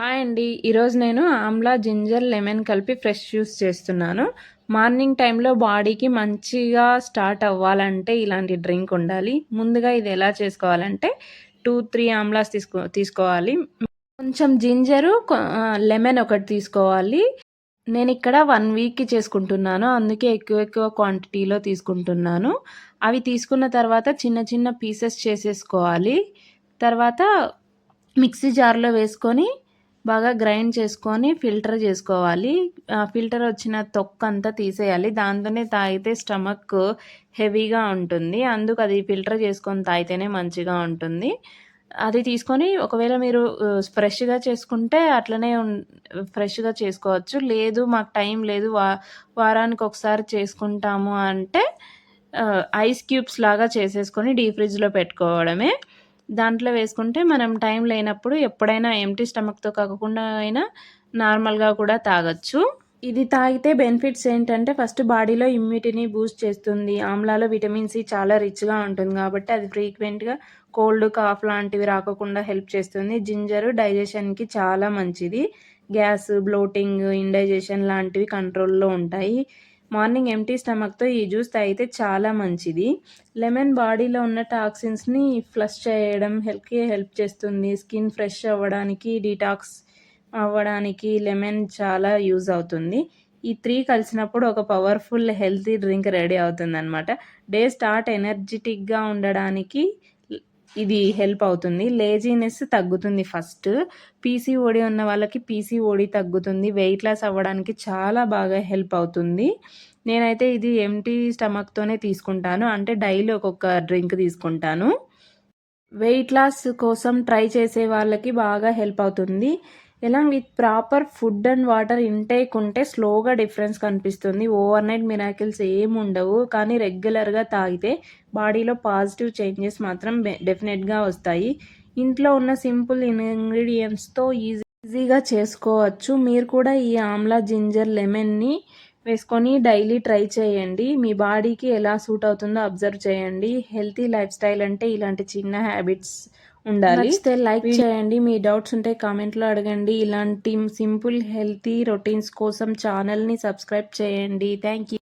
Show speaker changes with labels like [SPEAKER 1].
[SPEAKER 1] Hi అండి. ఈరోజు నేను ఆమ్లా, జింజర్, లెమన్ కలిపి ఫ్రెష్ జ్యూస్ చేస్తున్నాను. మార్నింగ్ టైంలో బాడీకి మంచిగా స్టార్ట్ అవ్వాలంటే ఇలాంటి డ్రింక్ ఉండాలి. ముందుగా ఇది ఎలా చేసుకోవాలంటే 2, 3 ఆమ్లాస్ తీసుకోవాలి. కొంచెం జింజరు, లెమన్ ఒకటి తీసుకోవాలి. నేనిక్కడ 1 వీక్‌కి చేసుకుంటున్నాను. అందుకే ఎక్కువ క్వాంటిటీలో తీసుకుంటున్నాను. అవి తీసుకున్న తర్వాత చిన్న చిన్న పీసెస్ చేసేసుకోవాలి. తర్వాత మిక్సీ జార్‌లో వేసుకొని బాగా గ్రైండ్ చేసుకొని ఫిల్టర్ చేసుకోవాలి. ఫిల్టర్ వచ్చిన తొక్కంతా తీసేయాలి. దాంతోనే తాగితే స్టమక్ హెవీగా ఉంటుంది. అందుకు అది ఫిల్టర్ చేసుకొని తాగితేనే మంచిగా ఉంటుంది. అది తీసుకొని ఒకవేళ మీరు ఫ్రెష్‌గా చేసుకుంటే అట్లనే ఫ్రెష్‌గా చేసుకోవచ్చు. లేదు మాకు టైం లేదు వారానికి ఒకసారి చేసుకుంటాము అంటే ఐస్ క్యూబ్స్ లాగా చేసేసుకొని డీప్ ఫ్రిడ్జ్‌లో పెట్టుకోవడమే. దాంట్లో వేసుకుంటే మనం టైం లేనప్పుడు ఎప్పుడైనా ఎంప్టీ స్టమక్‌తో కాకుండా అయినా నార్మల్‌గా కూడా తాగొచ్చు. ఇది తాగితే బెనిఫిట్స్ ఏంటంటే ఫస్ట్ బాడీలో ఇమ్యూనిటీని బూస్ట్ చేస్తుంది. ఆమ్లాలో విటమిన్ సి చాలా రిచ్‌గా ఉంటుంది కాబట్టి అది ఫ్రీక్వెంట్‌గా కోల్డ్, కాఫ్ లాంటివి రాకోకుండా హెల్ప్ చేస్తుంది. జింజరు డైజెషన్‌కి చాలా మంచిది. గ్యాస్, బ్లోటింగ్, ఇండైజెషన్ లాంటివి కంట్రోల్‌లో ఉంటాయి. మార్నింగ్ ఎంప్టీ స్టమక్‌తో ఈ జ్యూస్ తాగితే చాలా మంచిది. లెమన్ బాడీలో ఉన్న టాక్సిన్స్‌ని ఫ్లష్ చేయడం హెల్ప్ చేస్తుంది. స్కిన్ ఫ్రెష్ అవ్వడానికి, డీటాక్స్ అవ్వడానికి లెమన్ చాలా యూజ్ అవుతుంది. ఈ 3 కలిసినప్పుడు ఒక పవర్‌ఫుల్ హెల్తీ డ్రింక్ రెడీ అవుతుందనమాట. డే స్టార్ట్ ఎనర్జిటిక్‌గా ఉండడానికి ఇది హెల్ప్ అవుతుంది. లేజీనెస్ తగ్గుతుంది ఫస్ట్. పీసీఓడీ ఉన్న వాళ్ళకి పీసీఓడీ తగ్గుతుంది. వెయిట్ లాస్ అవ్వడానికి చాలా బాగా హెల్ప్ అవుతుంది. నేనైతే ఇది ఎంప్టీ స్టమక్‌తోనే తీసుకుంటాను. అంటే డైలీ ఒక్కొక్క డ్రింక్ తీసుకుంటాను. వెయిట్ లాస్ కోసం ట్రై చేసే వాళ్ళకి బాగా హెల్ప్ అవుతుంది. Along with proper food and water intake ఉంటే స్లోగా డిఫరెన్స్ కనిపిస్తుంది. ఓవర్ నైట్ మిరాకిల్స్ ఏముండవు. కానీ రెగ్యులర్‌గా తాగితే బాడీలో పాజిటివ్ చేంజెస్ మాత్రం డెఫినెట్‌గా వస్తాయి. ఇంట్లో ఉన్న సింపుల్ ఇంగ్రీడియెంట్స్‌తో ఈజీగా చేసుకోవచ్చు. మీరు కూడా ఈ ఆమ్లా, జింజర్, లెమన్‌ని వేసుకొని డైలీ ట్రై చేయండి. మీ బాడీకి ఎలా సూట్ అవుతుందో అబ్జర్వ్ చేయండి. హెల్తీ లైఫ్ స్టైల్ అంటే ఇలాంటి చిన్న హ్యాబిట్స్ ఉండాలి. నచ్చితే లైక్ చేయండి. మీ డౌట్స్ ఉంటే కామెంట్లో అడగండి. ఇలాంటి సింపుల్ హెల్తీ రొటీన్స్ కోసం ఛానల్ని సబ్స్క్రైబ్ చేయండి. Thank you.